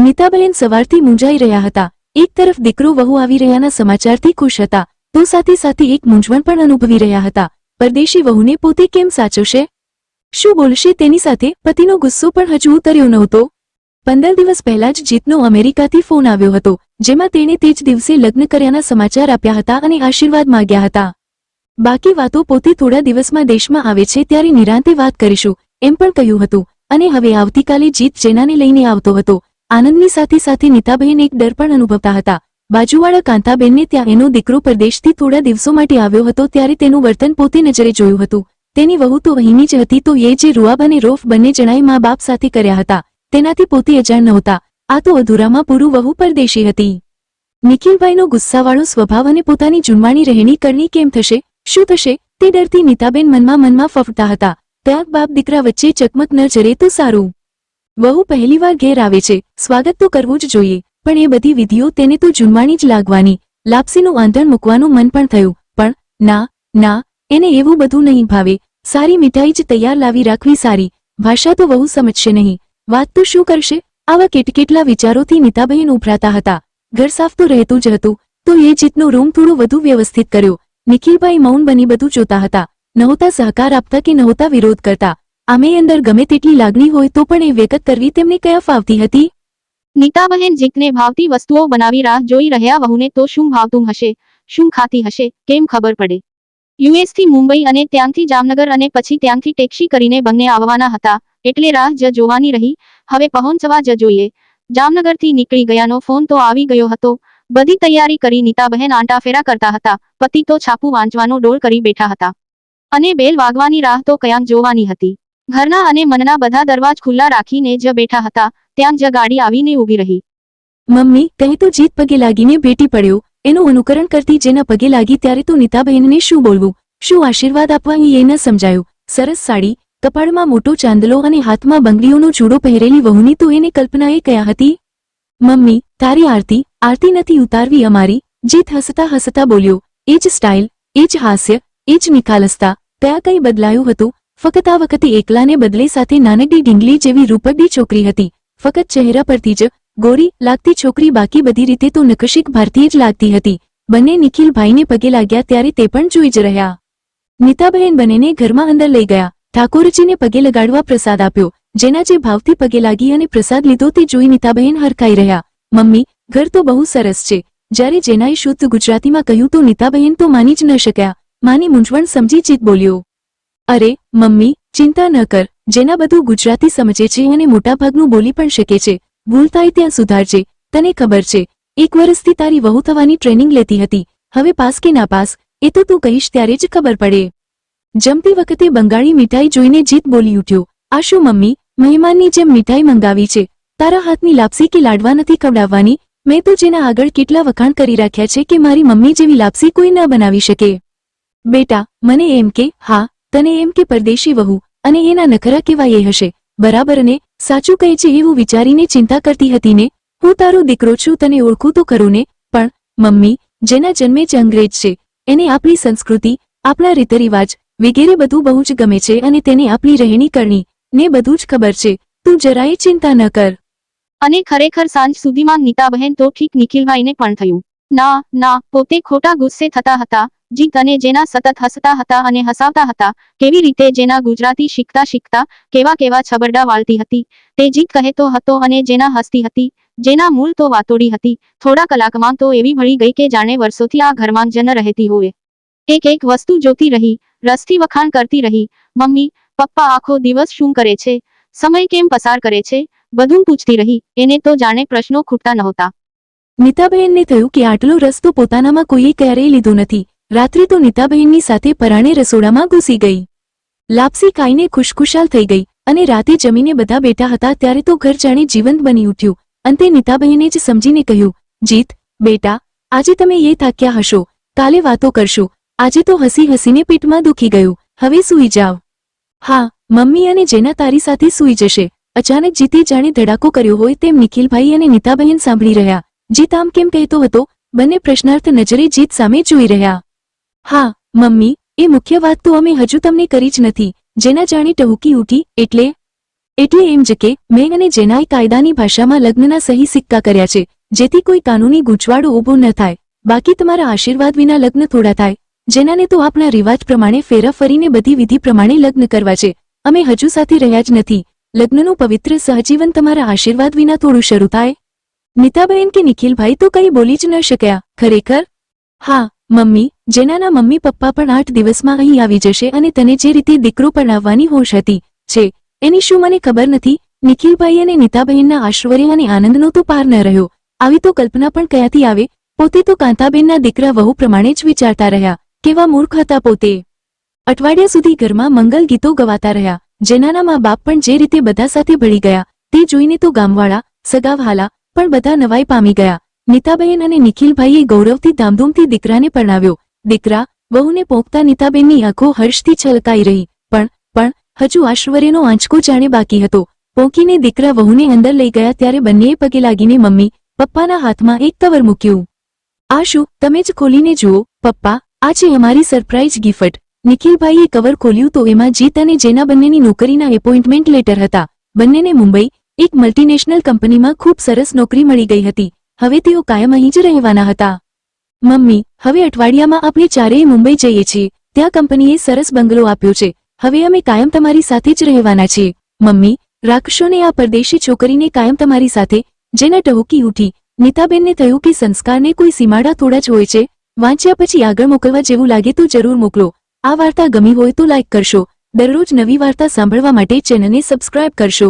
નીતાબહેન સવારથી મૂંઝાઈ રહ્યા હતા। એક તરફ દીકરો વહુ આવી રહ્યાના સમાચારથી ખુશ હતા, તો સાથે સાથે એક મૂંઝવણ પણ અનુભવી રહ્યા હતા। પરદેશી વહુને પોતે કેમ સાચવશે? શું બોલશે તેની સાથે? પતિનો ગુસ્સો પણ હજુ ઉતર્યો નહોતો। 15 દિવસ પહેલા જ જીતનો અમેરિકાથી ફોન આવ્યો હતો, જેમાં તેણે તે જ દિવસે લગ્ન કર્યાના સમાચાર આપ્યા હતા અને આશીર્વાદ માંગ્યા હતા। બાકી વાતો પોતે થોડા દિવસમાં દેશમાં આવે છે ત્યારે નિરાંતે વાત કરીશું એમ પણ કહ્યું હતું। અને હવે આવતીકાલે જીત જેનાને લઈને આવતો હતો। આનંદની સાથે સાથે નીતાબહેન એક ડર પણ અનુભવતા હતા। બાજુવાળા કાંતાબેનને ત્યાં એનો દીકરો પરદેશથી થોડા દિવસો માટે આવ્યો હતો ત્યારે તેનું વર્તન પોતે નજરે જોયું હતું। તેની વહુ તો અહીંની જ હતી, તો એ જે રૂઆબ અને રોફ બંને જણાએ મા બાપ સાથે કર્યા હતા તેનાથી પોતે અજાણ નહોતા। આ તો અધૂરામાં પૂરું વહુ પરદેશી હતી। નિખિલભાઈનો ગુસ્સાવાળો સ્વભાવ અને પોતાની જુનવાણી રહેણી કરણી કેમ થશે, શું થશે તે ડરથી નીતાબેન મનમાં ફફડતા હતા। ત્યાં બાપ દીકરા વચ્ચે ચકમક ન જરે તો સારું। વહુ પહેલીવાર ઘેર આવે છે, સ્વાગત તો કરવું જ જોઈએ, પણ એ બધી વિધિઓ તેને તો જુનવાણી જ લાગવાની। લાપસીનું આંધણ મૂકવાનું મન પણ થયું, પણ ના ના, એને એવું બધું નહીં ભાવે। સારી મીઠાઈ જ તૈયાર લાવી રાખવી સારી। ભાષા તો વહુ સમજશે નહીં, વાત તો શું કરશે? આવા કેટલા વિચારોથી નીતાબહેન ઉભરાતા હતા। ઘર સાફ તો રહેતું જ હતું, તો એ જીતનો રૂમ થોડો વધુ વ્યવસ્થિત કર્યો। નિખિલભાઈ મૌન બની બધું જોતા હતા, નહોતા સહકાર આપતા કે નહોતા વિરોધ કરતા। આમે અંદર ગમે તેટલી લાગણી હોય તો પણ એ વ્યક્ત કરવી તેમને કયા ફાવતી હતી? નીતાબહેન જીતને ભાવતી વસ્તુઓ બનાવી રાહ જોઈ રહ્યા, વહુને તો શું ભાવતું હશે, શું ખાતી હશે, કેમ ખબર પડે? યુએસથી મુંબઈ અને ત્યાંથી જામનગર અને પછી ત્યાંથી ટેક્સી કરીને બંને આવવાના હતા, એટલે રાહ જ જોવાની રહી। હવે પહોંચવા જ જોઈએ। જામનગરથી નીકળી ગયાનો ફોન તો આવી ગયો હતો। બધી તૈયારી કરી નીતાબહેન આંટાફેરા કરતા હતા। પતિ તો છાપું વાંચવાનો ડોળ કરી બેઠા હતા અને બેલ વાગવાની રાહ તો ક્યાંક જોવાની હતી। ઘરના અને મનના બધા દરવાજ ખુલ્લા રાખીને જ બેઠા હતા, ત્યાં જ ગાડી આવીને ઊભી રહી। મમ્મી કહે તો જીત પગે લાગીને ભેટી પડ્યો। એનું અનુકરણ કરતી જેના પગે લાગી ત્યારે તો નીતાબહેનને શું બોલવું, શું આશીર્વાદ આપવા એ ન સમજાયું। સરસ સાડી, કપાળમાં મોટો ચાંદલો અને હાથમાં બંગડીઓનો ચૂડો પહેરેલી વહુની તો એને કલ્પનાએ કયા હતી? મમ્મી તારી આરતી નથી ઉતારવી અમારી? જીત હસતા હસતા બોલ્યો। એ જ સ્ટાઇલ, એ જ હાસ્ય, એ જ નિખાલસતા, ત્યાં કંઈ બદલાયું હતું? ફક્ત આ વખતે એકલાને બદલે સાથે નાનકડી ઢીંગલી જેવી રૂપકડી છોકરી હતી। ફક્ત ચહેરા પરથી જ ગોરી લાગતી છોકરી, બાકી બધી રીતે તો નકશીક ભારતીય જ લાગતી હતી। બંને નિખિલભાઈને પગે લાગ્યા ત્યારે તે પણ જોઈ જ રહ્યા। નીતાબહેન બંનેને ઘરમાં અંદર લઈ ગયા। ઠાકોરજીને પગે લગાડવા પ્રસાદ આપ્યો। જેના જે ભાવથી પગે લાગી અને પ્રસાદ લીધો તે જોઈ નીતાબહેન હરખાઈ રહ્યા। મમ્મી ઘર તો બહુ સરસ છે। જ્યારે જેનાએ શુદ્ધ ગુજરાતીમાં કહ્યું તો નીતાબહેન તો માની જ ન શક્યા। માની મૂંઝવણ સમજી જીત બોલ્યો, અરે મમ્મી ચિંતા ન કર, જેના બધું ગુજરાતી સમજે છે અને મોટાભાગનું બોલી પણ શકે છે। ભૂલ થાય ત્યાં સુધારજે। તને ખબર છે, 1 વર્ષથી તારી વહુ થવાની ટ્રેનિંગ લેતી હતી, હવે પાસ કે ના પાસ એ તો તું કહીશ ત્યારે જ ખબર પડે। જમતી વખતે બંગાળી મીઠાઈ જોઈને જીત બોલી ઉઠ્યો, આ શું મમ્મી, મહેમાનની જેમ મીઠાઈ મંગાવી છે? તારા હાથની લાપસી કે લાડવા નથી ખવડાવવાની? મેં તો જેના આગળ કેટલા વખાણ કરી રાખ્યા છે કે મારી મમ્મી જેવી લાપસી કોઈ ન બનાવી શકે। બેટા મને એમ કે, હા તને એમ કે પરદેશી વહુ અને એના નખરા કેવા એ હશે, બરાબર ને? સાચું કહે છે એવું વિચારીને ચિંતા કરતી હતી ને? હું તારો દીકરો છું, તને ઓળખું તો ખરું ને? પણ મમ્મી જેના જન્મે જ અંગ્રેજ છે, એને આપણી સંસ્કૃતિ, આપણા રીતરિવાજ વગેરે બધું બહુ જ ગમે છે અને તેને આપણી રહેણી કરણી ને બધું જ ખબર છે। તું જરાય ચિંતા ન કર। અને ખરેખર સાંજ સુધીમાં નીતાબહેન તો ઠીક નિખિલભાઈને પણ થયું। ના ના, પોતે ખોટા ગુસ્સે થતા હતા। જીત અને જેના સતત હસતા હતા અને હસાવતા હતા। કેવી રીતે જેના ગુજરાતી શીખતા કેવા છબરડા વાળતી હતી તે જીત કહેતો હતો અને જેના હસતી હતી, જેના મૂળ તો વાતોડી હતી। થોડા કલાકમાં તો એવી ભળી ગઈ કે જાણે વર્ષોથી આ ઘરમાં જ ન રહેતી હોય। એક વસ્તુ જોતી રહી, રસથી વખાણ કરતી રહી। મમ્મી પપ્પા આખો દિવસ શું કરે છે, સમય કેમ પસાર કરે છે, બધું પૂછતી રહી। એને તો જાણે પ્રશ્નો ખૂટતા નહોતા। નીતાબહેનને થયું કે આટલો રસ તો પોતાનામાં કોઈએ ક્યારેય લીધો નથી। રાત્રિ તો નીતાબહેનની સાથે પરાણે રસોડામાં ઘૂસી ગઈ। લાપસી ખાઈને ખુશખુશાલ થઈ ગઈ અને રાતે જમીને બધા બેઠા હતા ત્યારે તો ઘર જાણે જીવંત બની ઉઠ્યું। અંતે નીતાબહેને જ સમજીને કહ્યું, જીત બેટા આજે તમે એ થાક્યા હશો, કાલે વાતો કરશું, આજે તો હસી હસીને પેટમાં દુખી ગયું, હવે સૂઈ જાવ। હા મમ્મી, અને જેના તારી સાથે સૂઈ જશે। અચાનક જીતે જાણે ધડાકો કર્યો હોય તેમ નિખિલભાઈ અને નીતાબહેન સાંભળી રહ્યા। જીત આમ કેમ કહેતો હતો? બંને પ્રશ્નાર્થ નજરે જીત સામે જોઈ રહ્યા। હા મમ્મી, એ મુખ્ય વાત તો અમે હજુ તમને કરી જ નથી। જેના જાણે ટહુકી ઉઠી, એટલે એટલે એમ જ કે મેં અને જેનાએ કાયદાની ભાષામાં લગ્નના સહી સિક્કા કર્યા છે, જેથી કોઈ કાનૂની ગૂંચવાડો ઊભો ન થાય. બાકી તમારા આશીર્વાદ વિના લગ્ન થોડા થાય. જેનાને તો આપણા રિવાજ પ્રમાણે ફેરા ફરીને બધી વિધિ પ્રમાણે લગ્ન કરવા છે. અમે હજુ સાથે રહ્યા જ નથી. લગ્નનું પવિત્ર સહજીવન તમારા આશીર્વાદ વિના થોડું શરૂ થાય. નીતાબહેન કે નિખિલભાઈ તો કંઈ બોલી જ ન શક્યા. ખરેખર? હા મમ્મી, જેનાના મમ્મી પપ્પા પણ 8 દિવસમાં અહીં આવી જશે અને તને જે રીતે દીકરો પરણાવવાની હોશ હતી છે એની શું મને ખબર નથી. નિખિલભાઈ અને નીતાબહેનના આશ્ચર્ય અને આનંદનો તો પાર ન રહ્યો. આવી તો કલ્પના પણ ક્યાંથી આવે. પોતે તો કાંતાબેનના દીકરા વહુ પ્રમાણે જ વિચારતા રહ્યા. કેવા મૂર્ખ હતા પોતે. અઠવાડિયા સુધી ઘરમાં મંગલ ગીતો ગવાતા રહ્યા. જેનાના મા બાપ પણ જે રીતે બધા સાથે ભળી ગયા તે જોઈને તો ગામવાળા, સગાવહાલા પણ બધા નવાઈ પામી ગયા. નીતાબહેન અને નિખિલભાઈએ ગૌરવથી ધામધૂમથી દીકરાને પરણાવ્યો. દીકરા વહુને પોંખતા નીતાબેનની આંખો હર્ષથી છલકાઈ રહી. પણ હજુ આશ્ચર્યનો આંચકો જાણે બાકી હતો. પોંખીને દીકરા વહુને અંદર લઈ ગયા ત્યારે બંનેએ પગે લાગીને મમ્મી પપ્પાના હાથમાં એક કવર મૂક્યું. આ શું? તમે જ ખોલીને જુઓ પપ્પા, આ છે અમારી સરપ્રાઇઝ ગિફ્ટ. નિખિલભાઈએ કવર ખોલ્યું તો એમાં જીત અને જેના બંનેની નોકરીના એપોઇન્ટમેન્ટ લેટર હતા. બંનેને મુંબઈ એક મલ્ટીનેશનલ કંપનીમાં ખૂબ સરસ નોકરી મળી ગઈ હતી. હવે તેઓ કાયમ અહીં જ રહેવાના હતા. મમ્મી, હવે અઠવાડિયામાં આપણે ચારેય મુંબઈ જઈએ છીએ. ત્યાં કંપનીએ સરસ બંગલો આપ્યો છે. હવે અમે કાયમ તમારી સાથે જ રહેવાના છીએ. મમ્મી, રાખશો ને આ પરદેશી છોકરીને કાયમ તમારી સાથે? જેના ટહુકી ઉઠી. નીતાબેનને થયું કે સંસ્કારને કોઈ સીમાડા થોડા જ હોય છે. વાંચ્યા પછી આગળ મોકલવા જેવું લાગે તો જરૂર મોકલો. આ વાર્તા ગમી હોય તો લાઇક કરશો. દરરોજ નવી વાર્તા સાંભળવા માટે ચેનલને સબસ્ક્રાઇબ કરશો.